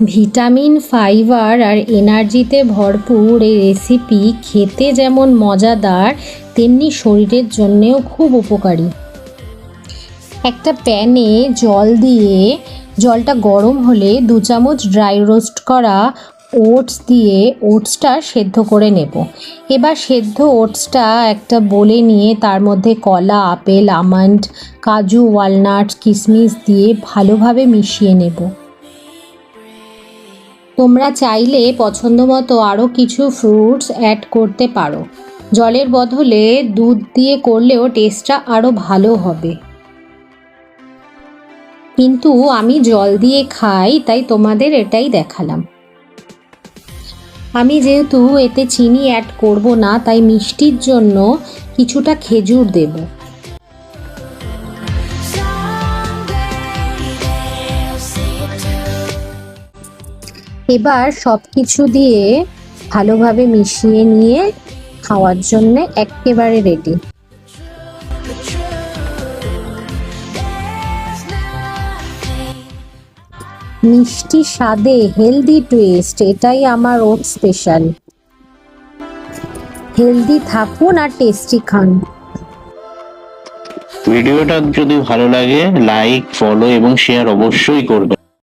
Vitamin, fibre আর এনার্জিতে ভরপুর এই recipe খেতে যেমন মজাদার তেমনি শরীরের জন্যেও খুব উপকারী। একটা প্যানে জল দিয়ে জলটা গরম হলে 2 চামচ ড্রাই রোস্ট করা ওটস দিয়ে ওটসটা সেদ্ধ করে নেব। এবার সেদ্ধ ওটসটা একটা বোলে নিয়ে তার মধ্যে কলা, আপেল, আমন্ড, কাজু, ওয়ালনাট, কিশমিশ দিয়ে ভালোভাবে মিশিয়ে নেব। তোমরা চাইলে পছন্দ মতো আরও কিছু ফ্রুটস অ্যাড করতে পারো। জলের বদলে দুধ দিয়ে করলেও টেস্টটা আরও ভালো হবে, কিন্তু আমি জল দিয়ে খাই তাই তোমাদের এটাই দেখালাম। আমি যেহেতু এতে চিনি অ্যাড করব না তাই মিষ্টির জন্য কিছুটা খেজুর দেব। এবার সব কিছু দিয়ে ভালোভাবে মিশিয়ে নিয়ে খাওয়ার জন্য একেবারে রেডি। মিষ্টি স্বাদে হেলদি টুইস্ট, এটাই আমার ওটস স্পেশাল। হেলদি থাকুন আর টেস্টি খান। ভিডিওটা যদি ভালো লাগে লাইক, ফলো এবং শেয়ার অবশ্যই করবেন।